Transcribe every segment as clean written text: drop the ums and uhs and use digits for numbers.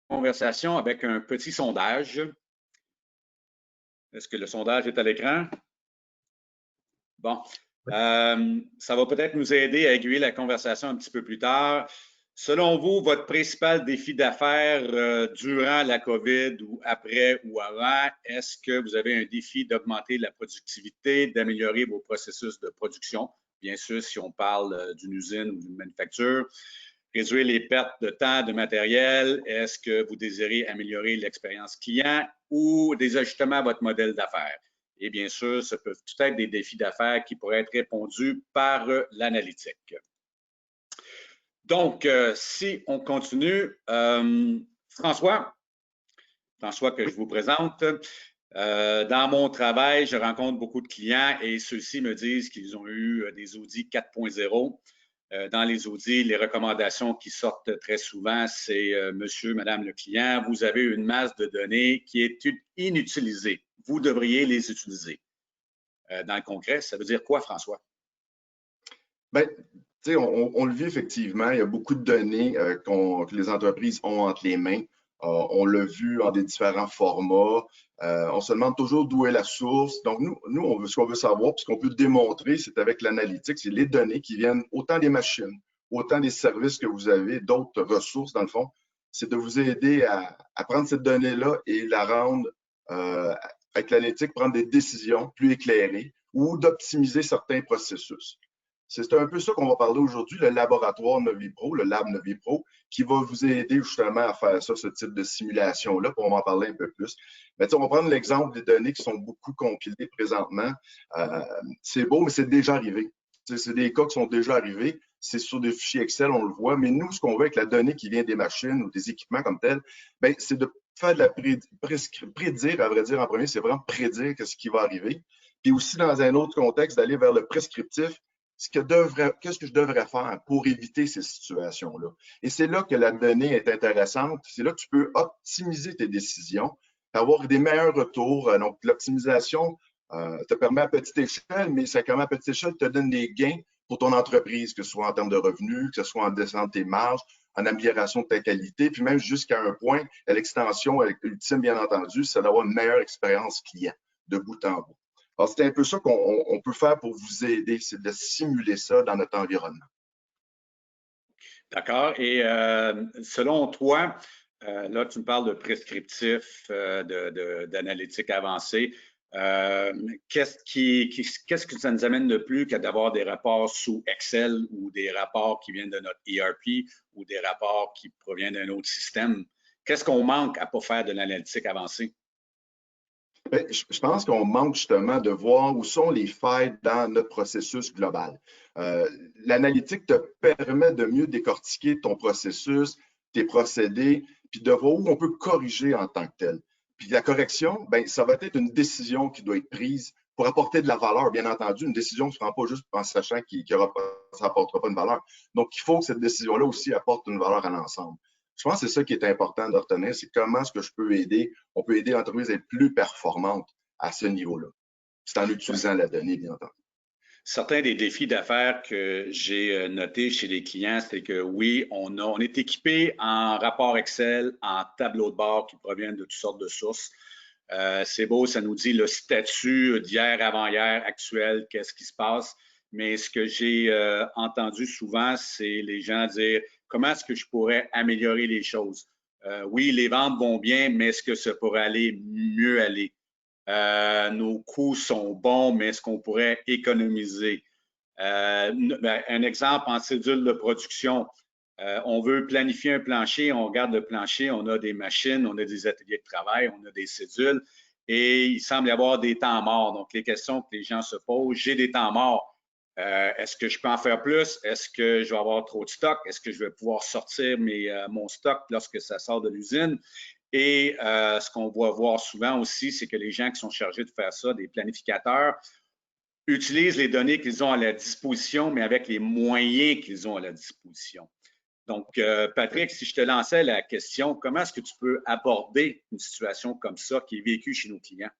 conversation avec un petit sondage. Est-ce que le sondage est à l'écran? Bon. Ça va peut-être nous aider à aiguiller la conversation un petit peu plus tard. Selon vous, votre principal défi d'affaires durant la COVID ou après ou avant, est-ce que vous avez un défi d'augmenter la productivité, d'améliorer vos processus de production? Bien sûr, si on parle d'une usine ou d'une manufacture. Réduire les pertes de temps, de matériel. Est-ce que vous désirez améliorer l'expérience client ou des ajustements à votre modèle d'affaires? Et bien sûr, ce peuvent tout être des défis d'affaires qui pourraient être répondus par l'analytique. Donc, si on continue, François que je vous présente. Dans mon travail, je rencontre beaucoup de clients et ceux-ci me disent qu'ils ont eu des audits 4.0. Dans les audits, les recommandations qui sortent très souvent, c'est monsieur, madame le client, vous avez une masse de données qui est inutilisée. Vous devriez les utiliser. Dans le concret, ça veut dire quoi, François? Bien, tu sais, on le vit effectivement. Il y a beaucoup de données que les entreprises ont entre les mains. On l'a vu en des différents formats. On se demande toujours d'où est la source. Donc, ce qu'on veut savoir, puis ce qu'on peut démontrer, c'est avec l'analytique, c'est les données qui viennent autant des machines, autant des services que vous avez, d'autres ressources, dans le fond. C'est de vous aider à prendre cette donnée-là et la rendre, avec l'analytique, prendre des décisions plus éclairées ou d'optimiser certains processus. C'est un peu ça qu'on va parler aujourd'hui, le laboratoire Novipro, le Lab Novipro, qui va vous aider justement à faire ça, ce type de simulation-là, pour en parler un peu plus. Mais on va prendre l'exemple des données qui sont beaucoup compilées présentement. C'est beau, mais c'est déjà arrivé. C'est des cas qui sont déjà arrivés. C'est sur des fichiers Excel, on le voit. Mais nous, ce qu'on veut avec la donnée qui vient des machines ou des équipements comme tels, ben, c'est de faire de la prédire, à vrai dire, en premier, c'est vraiment prédire ce qui va arriver. Puis aussi, dans un autre contexte, d'aller vers le prescriptif. Qu'est-ce que je devrais faire pour éviter ces situations-là? Et c'est là que la donnée est intéressante. C'est là que tu peux optimiser tes décisions, avoir des meilleurs retours. Donc, l'optimisation te permet à petite échelle, mais ça permet à petite échelle te donne des gains pour ton entreprise, que ce soit en termes de revenus, que ce soit en descente de tes marges, en amélioration de ta qualité, puis même jusqu'à un point, à l'extension ultime, bien entendu, c'est d'avoir une meilleure expérience client de bout en bout. Alors, c'est un peu ça qu'on peut faire pour vous aider, c'est de simuler ça dans notre environnement. D'accord. Et selon toi, là, tu me parles de prescriptif, d'analytique avancée. Qu'est-ce que ça nous amène de plus que d'avoir des rapports sous Excel ou des rapports qui viennent de notre ERP ou des rapports qui proviennent d'un autre système? Qu'est-ce qu'on manque à ne pas faire de l'analytique avancée? Bien, je pense qu'on manque justement de voir où sont les failles dans notre processus global. L'analytique te permet de mieux décortiquer ton processus, tes procédés, puis de voir où on peut corriger en tant que tel. Puis la correction, ben, ça va être une décision qui doit être prise pour apporter de la valeur, bien entendu. Une décision ne se prend pas juste en sachant ça n'apportera pas de valeur. Donc, il faut que cette décision-là aussi apporte une valeur à l'ensemble. Je pense que c'est ça qui est important de retenir, c'est comment est-ce que je peux aider, on peut aider l'entreprise à être plus performante à ce niveau-là. C'est en utilisant la donnée, bien entendu. Certains des défis d'affaires que j'ai notés chez les clients, c'est que oui, on est équipé en rapport Excel, en tableau de bord qui proviennent de toutes sortes de sources. C'est beau, ça nous dit le statut d'hier, avant-hier, actuel, qu'est-ce qui se passe. Mais ce que j'ai entendu souvent, c'est les gens dire comment est-ce que je pourrais améliorer les choses? Oui, les ventes vont bien, mais est-ce que ça pourrait aller mieux aller? Nos coûts sont bons, mais est-ce qu'on pourrait économiser? Un exemple en cédule de production. On veut planifier un plancher, on regarde le plancher, on a des machines, on a des ateliers de travail, on a des cédules et il semble y avoir des temps morts. Donc, les questions que les gens se posent, j'ai des temps morts. Est-ce que je peux en faire plus? Est-ce que je vais avoir trop de stock? Est-ce que je vais pouvoir sortir mon stock lorsque ça sort de l'usine? Et ce qu'on va voir souvent aussi, c'est que les gens qui sont chargés de faire ça, des planificateurs, utilisent les données qu'ils ont à la disposition, mais avec les moyens qu'ils ont à la disposition. Donc, Patrick, si je te lançais la question, comment est-ce que tu peux aborder une situation comme ça qui est vécue chez nos clients?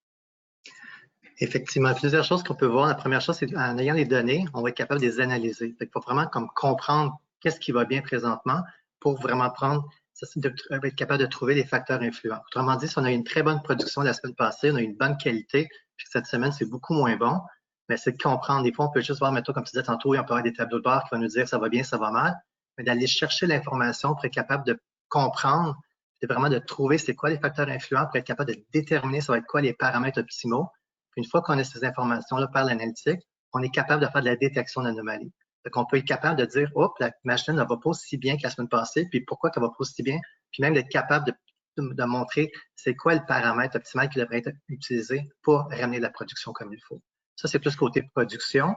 Effectivement, plusieurs choses qu'on peut voir. La première chose, c'est qu'en ayant les données, on va être capable de les analyser. Il faut vraiment comme comprendre qu'est-ce qui va bien présentement pour vraiment prendre ça, c'est d'être capable de trouver les facteurs influents. Autrement dit, si on a eu une très bonne production la semaine passée, on a eu une bonne qualité, puis cette semaine, c'est beaucoup moins bon, mais c'est de comprendre. Des fois, on peut juste voir, mettons, comme tu disais tantôt, on peut avoir des tableaux de bord qui vont nous dire ça va bien, ça va mal, mais d'aller chercher l'information pour être capable de comprendre, c'est vraiment de trouver c'est quoi les facteurs influents pour être capable de déterminer ça va être quoi les paramètres optimaux. Puis une fois qu'on a ces informations-là par l'analytique, on est capable de faire de la détection d'anomalies. Donc, on peut être capable de dire, oh, la machine ne va pas aussi bien que la semaine passée, puis pourquoi qu'elle va pas aussi bien, puis même d'être capable de montrer c'est quoi le paramètre optimal qui devrait être utilisé pour ramener la production comme il faut. Ça, c'est plus côté production.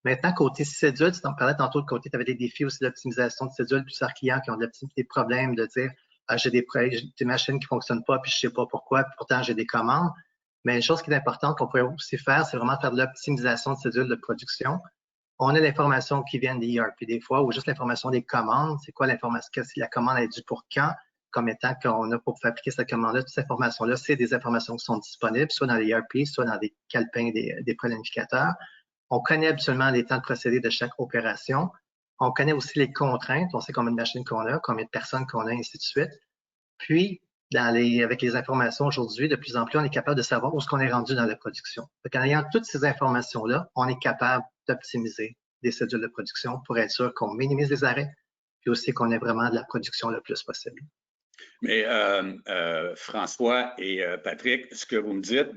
Maintenant, côté cédule, tu en parlais tantôt de côté, tu avais des défis aussi d'optimisation de cédule, plusieurs clients qui ont des problèmes de dire, ah, j'ai des machines qui ne fonctionnent pas, puis je ne sais pas pourquoi, puis pourtant j'ai des commandes. Mais une chose qui est importante qu'on pourrait aussi faire, c'est vraiment faire de l'optimisation de cédule de production. On a l'information qui vient des ERP des fois, ou juste l'information des commandes. C'est quoi l'information? Si la commande est due pour quand? Combien de temps qu'on a pour fabriquer cette commande-là? Toute cette information-là, c'est des informations qui sont disponibles, soit dans les ERP, soit dans des calepins des planificateurs. On connaît absolument les temps de procédé de chaque opération. On connaît aussi les contraintes. On sait combien de machines qu'on a, combien de personnes qu'on a, ainsi de suite. Puis, avec les informations aujourd'hui, de plus en plus, on est capable de savoir où est-ce qu'on est rendu dans la production. En ayant toutes ces informations-là, on est capable d'optimiser des cédules de production pour être sûr qu'on minimise les arrêts, puis aussi qu'on ait vraiment de la production le plus possible. Mais François et Patrick, ce que vous me dites,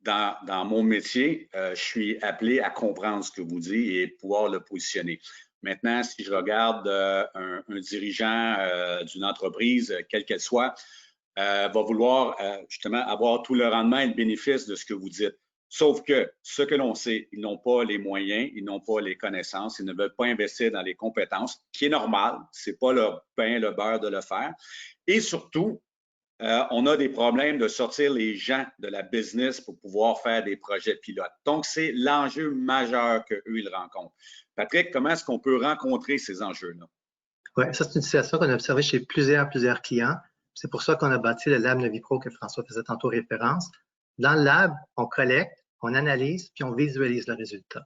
dans mon métier, je suis appelé à comprendre ce que vous dites et pouvoir le positionner. Maintenant, si je regarde un dirigeant d'une entreprise, quelle qu'elle soit, va vouloir justement avoir tout le rendement et le bénéfice de ce que vous dites. Sauf que ce que l'on sait, ils n'ont pas les moyens, ils n'ont pas les connaissances, ils ne veulent pas investir dans les compétences, qui est normal, c'est pas leur pain, le beurre de le faire. Et surtout, on a des problèmes de sortir les gens de la business pour pouvoir faire des projets pilotes. Donc, c'est l'enjeu majeur qu'eux, ils rencontrent. Patrick, comment est-ce qu'on peut rencontrer ces enjeux-là? Oui, ça, c'est une situation qu'on a observée chez plusieurs clients. C'est pour ça qu'on a bâti le Lab Novipro que François faisait tantôt référence. Dans le lab, on collecte, on analyse, puis on visualise le résultat.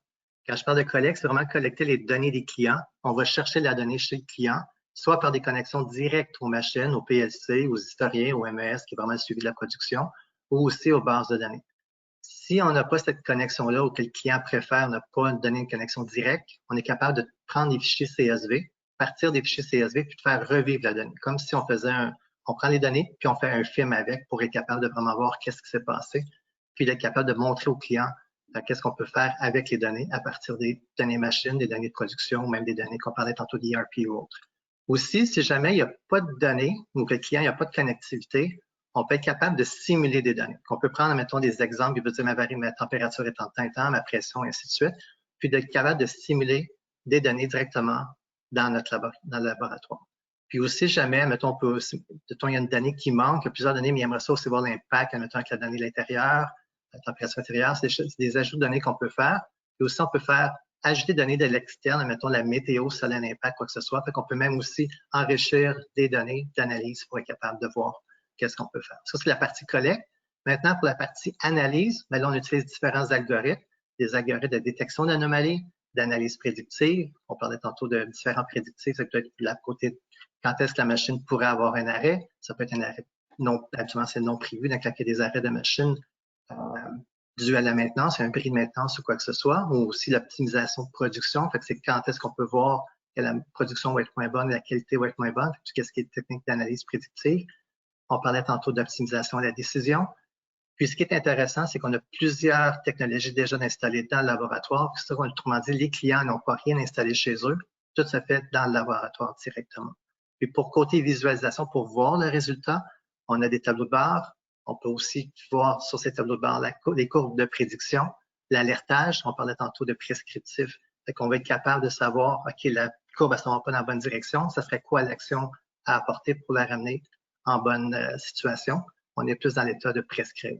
Quand je parle de collecte, c'est vraiment collecter les données des clients. On va chercher la donnée chez le client, soit par des connexions directes aux machines, aux PLC, aux historiens, au MES, qui est vraiment le suivi de la production, ou aussi aux bases de données. Si on n'a pas cette connexion-là ou que le client préfère ne pas donner une connexion directe, on est capable de prendre des fichiers CSV, partir des fichiers CSV, puis de faire revivre la donnée. Comme si on faisait on prend les données, puis on fait un film avec pour être capable de vraiment voir qu'est-ce qui s'est passé, puis d'être capable de montrer au client qu'est-ce qu'on peut faire avec les données à partir des données machines, des données de production, ou même des données qu'on parlait tantôt d'ERP ou autres. Aussi, si jamais il n'y a pas de données ou que le client n'a pas de connectivité, on peut être capable de simuler des données. On peut prendre, mettons, des exemples, il peut dire ma température est en temps, ma pression, et ainsi de suite, puis d'être capable de simuler des données directement dans le laboratoire. Puis aussi, jamais, mettons, il y a une donnée qui manque, il y a plusieurs données, mais il aimerait ça aussi voir l'impact, mettons, avec la donnée de l'intérieur, la température intérieure, c'est des ajouts de données qu'on peut faire. Puis aussi, on peut faire ajouter des données de l'externe, mettons la météo, ça a un impact, quoi que ce soit. Fait qu'on peut même aussi enrichir des données d'analyse pour être capable de voir qu'est-ce qu'on peut faire. Ça, c'est la partie collecte. Maintenant, pour la partie analyse, là, on utilise différents algorithmes, des algorithmes de détection d'anomalies, d'analyse prédictive. On parlait tantôt de différents prédictifs. Ça peut être la côté quand est-ce que la machine pourrait avoir un arrêt. Ça peut être un arrêt habituellement, c'est non prévu, donc il y a des arrêts de machine dû à la maintenance, un bris de maintenance ou quoi que ce soit, ou aussi l'optimisation de production. Fait que c'est quand est-ce qu'on peut voir que la production va être moins bonne, la qualité va être moins bonne, qu'est-ce qui est technique d'analyse prédictive. On parlait tantôt d'optimisation de la décision. Puis ce qui est intéressant, c'est qu'on a plusieurs technologies déjà installées dans le laboratoire. Autrement dit, les clients n'ont pas rien installé chez eux. Tout se fait dans le laboratoire directement. Puis pour côté visualisation, pour voir le résultat, on a des tableaux de bord. On peut aussi voir sur ces tableaux de bord les courbes de prédiction, l'alertage. On parlait tantôt de prescriptif. Fait qu'on va être capable de savoir, OK, la courbe ne s'en va pas dans la bonne direction. Ça serait quoi l'action à apporter pour la ramener en bonne situation? On est plus dans l'état de prescrire.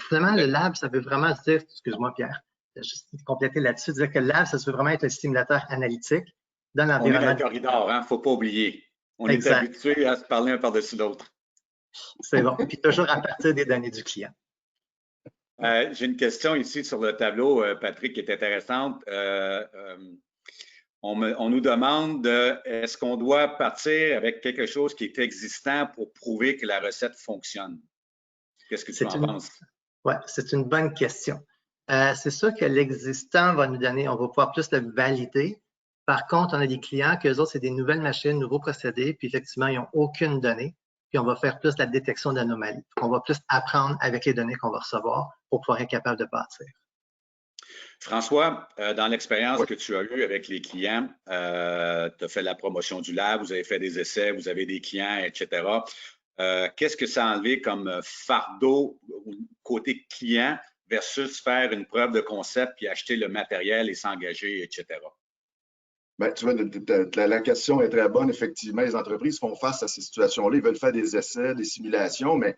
Finalement, le lab, ça veut vraiment dire, excuse-moi Pierre, juste compléter là-dessus, dire que le lab, ça veut vraiment être un simulateur analytique dans l'environnement. On est dans le corridor, hein? Faut pas oublier. On est habitué à se parler un par-dessus l'autre. C'est bon. Puis toujours à partir des données du client. J'ai une question ici sur le tableau, Patrick, qui est intéressante. on nous demande est-ce qu'on doit partir avec quelque chose qui est existant pour prouver que la recette fonctionne? Qu'est-ce que tu en penses? Oui, c'est une bonne question. C'est sûr que l'existant va nous donner, on va pouvoir plus le valider. Par contre, on a des clients que eux autres, c'est des nouvelles machines, nouveaux procédés, puis effectivement, ils n'ont aucune donnée. Puis on va faire plus la détection d'anomalies. On va plus apprendre avec les données qu'on va recevoir pour pouvoir être capable de bâtir. François, dans l'expérience que tu as eue avec les clients, tu as fait la promotion du lab, vous avez fait des essais, vous avez des clients, etc. Qu'est-ce que ça a enlevé comme fardeau côté client versus faire une preuve de concept puis acheter le matériel et s'engager, etc.? Bien, tu vois, la question est très bonne. Effectivement, les entreprises font face à ces situations-là. Ils veulent faire des essais, des simulations, mais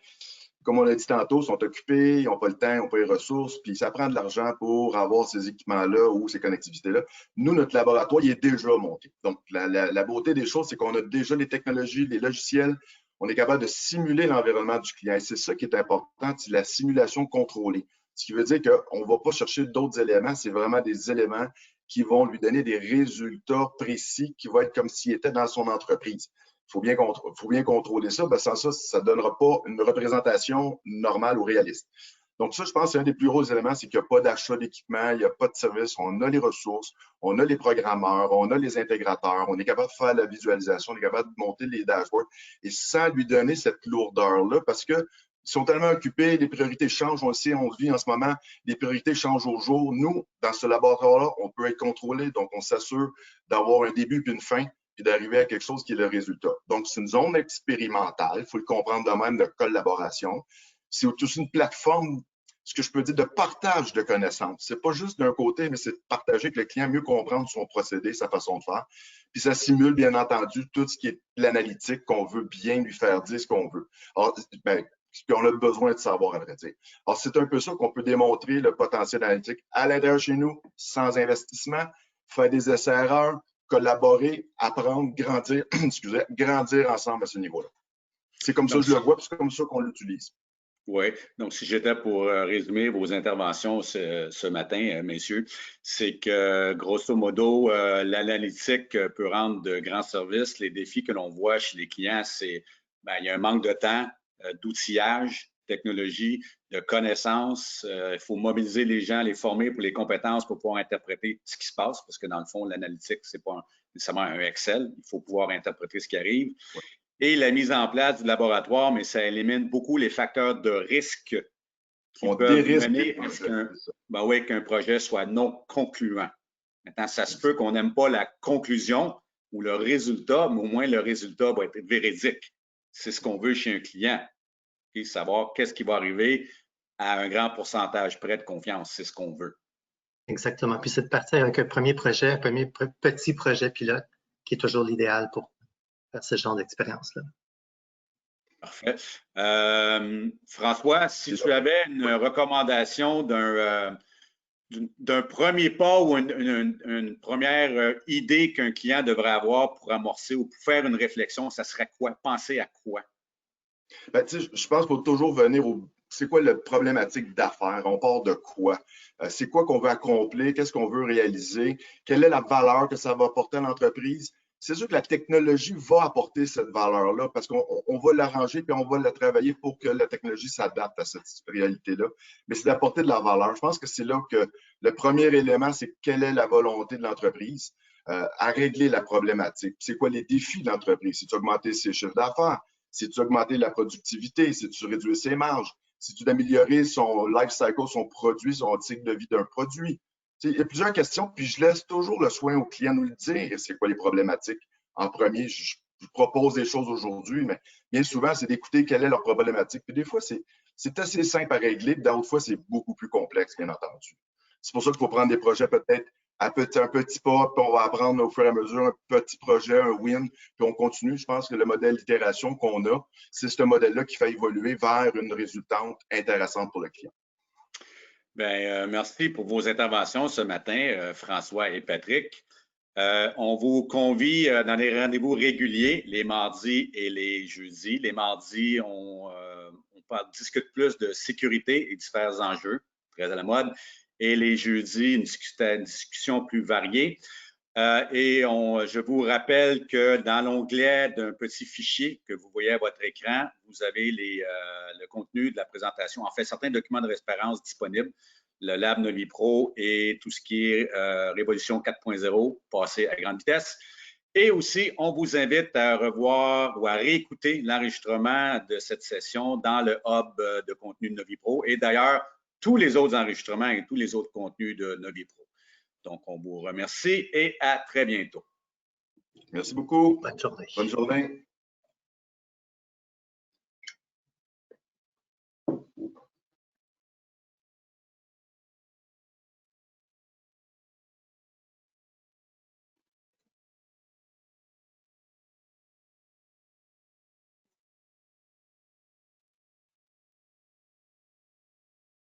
comme on l'a dit tantôt, ils sont occupés, ils n'ont pas le temps, ils n'ont pas les ressources, puis ça prend de l'argent pour avoir ces équipements-là ou ces connectivités-là. Nous, notre laboratoire, il est déjà monté. Donc, la beauté des choses, c'est qu'on a déjà les technologies, les logiciels, on est capable de simuler l'environnement du client. Et c'est ça qui est important, c'est la simulation contrôlée. Ce qui veut dire qu'on ne va pas chercher d'autres éléments, c'est vraiment des éléments qui vont lui donner des résultats précis qui vont être comme s'il était dans son entreprise. Il faut bien contrôler ça. Ben, sans ça, ça ne donnera pas une représentation normale ou réaliste. Donc ça, je pense que c'est un des plus gros éléments, c'est qu'il n'y a pas d'achat d'équipement, il n'y a pas de service, on a les ressources, on a les programmeurs, on a les intégrateurs, on est capable de faire la visualisation, on est capable de monter les dashboards et sans lui donner cette lourdeur-là parce que ils sont tellement occupés, les priorités changent. On le sait, on le vit en ce moment, les priorités changent au jour. Nous, dans ce laboratoire-là, on peut être contrôlé, donc on s'assure d'avoir un début puis une fin, puis d'arriver à quelque chose qui est le résultat. Donc, c'est une zone expérimentale, il faut le comprendre de même, de collaboration. C'est aussi une plateforme, ce que je peux dire, de partage de connaissances. C'est pas juste d'un côté, mais c'est de partager avec le client, mieux comprendre son procédé, sa façon de faire. Puis ça simule, bien entendu, tout ce qui est l'analytique qu'on veut bien lui faire dire ce qu'on veut. Alors, ben, ce qu'on a besoin de savoir, à vrai dire. Alors, c'est un peu ça qu'on peut démontrer le potentiel analytique à l'intérieur chez nous, sans investissement, faire des essais-erreurs, collaborer, apprendre, grandir, excusez, grandir ensemble à ce niveau-là. C'est comme ça que je le vois, puis c'est comme ça qu'on l'utilise. Oui, donc si j'étais pour résumer vos interventions ce matin, messieurs, c'est que grosso modo, l'analytique peut rendre de grands services. Les défis que l'on voit chez les clients, c'est il y a un manque de temps, d'outillage, technologie, de connaissances. Il faut mobiliser les gens, les former pour les compétences pour pouvoir interpréter ce qui se passe, parce que dans le fond, l'analytique, c'est pas nécessairement un Excel. Il faut pouvoir interpréter ce qui arrive. Ouais. Et la mise en place du laboratoire, mais ça élimine beaucoup les facteurs de risque qui peuvent mener à qu'un projet soit non concluant. Maintenant, ça se peut qu'on n'aime pas la conclusion ou le résultat, mais au moins le résultat va être véridique. C'est ce qu'on veut chez un client. Et savoir qu'est-ce qui va arriver à un grand pourcentage près de confiance, c'est ce qu'on veut. Exactement. Puis c'est de partir avec un premier projet, un premier petit projet pilote, qui est toujours l'idéal pour faire ce genre d'expérience-là. Parfait. François, si tu avais une recommandation d'un premier pas ou une première idée qu'un client devrait avoir pour amorcer ou pour faire une réflexion, ça serait quoi? Penser à quoi? Ben, je pense qu'il faut toujours venir au... C'est quoi la problématique d'affaires? On part de quoi? C'est quoi qu'on veut accomplir? Qu'est-ce qu'on veut réaliser? Quelle est la valeur que ça va apporter à l'entreprise? C'est sûr que la technologie va apporter cette valeur-là parce qu'on va l'arranger puis on va la travailler pour que la technologie s'adapte à cette réalité-là. Mais c'est d'apporter de la valeur. Je pense que c'est là que le premier élément, c'est quelle est la volonté de l'entreprise à régler la problématique. C'est quoi les défis de l'entreprise? C'est d'augmenter ses chiffres d'affaires? C'est-tu augmenter la productivité? C'est-tu réduire ses marges? C'est-tu d'améliorer son life cycle, son produit, son cycle de vie d'un produit? Il y a plusieurs questions, puis je laisse toujours le soin au client de nous le dire, c'est quoi les problématiques. En premier, je propose des choses aujourd'hui, mais bien souvent, c'est d'écouter quelle est leur problématique. Puis des fois, c'est assez simple à régler, puis d'autres fois, c'est beaucoup plus complexe, bien entendu. C'est pour ça qu'il faut prendre des projets peut-être un petit pas, puis on va apprendre au fur et à mesure un petit projet, un win, puis on continue. Je pense que le modèle d'itération qu'on a, c'est ce modèle-là qui fait évoluer vers une résultante intéressante pour le client. Bien, merci pour vos interventions ce matin, François et Patrick. On vous convie dans des rendez-vous réguliers, les mardis et les jeudis. Les mardis, on discute plus de sécurité et différents enjeux, très à la mode. Et les jeudis, une discussion plus variée. Je vous rappelle que dans l'onglet d'un petit fichier que vous voyez à votre écran, vous avez le contenu de la présentation, en fait, certains documents de référence disponibles, le Lab Novi Pro et tout ce qui est Révolution 4.0, passé à grande vitesse. Et aussi, on vous invite à revoir ou à réécouter l'enregistrement de cette session dans le hub de contenu de Novi Pro et d'ailleurs, tous les autres enregistrements et tous les autres contenus de Novi Pro. Donc, on vous remercie et à très bientôt. Merci beaucoup. Bonne journée. Bonne journée.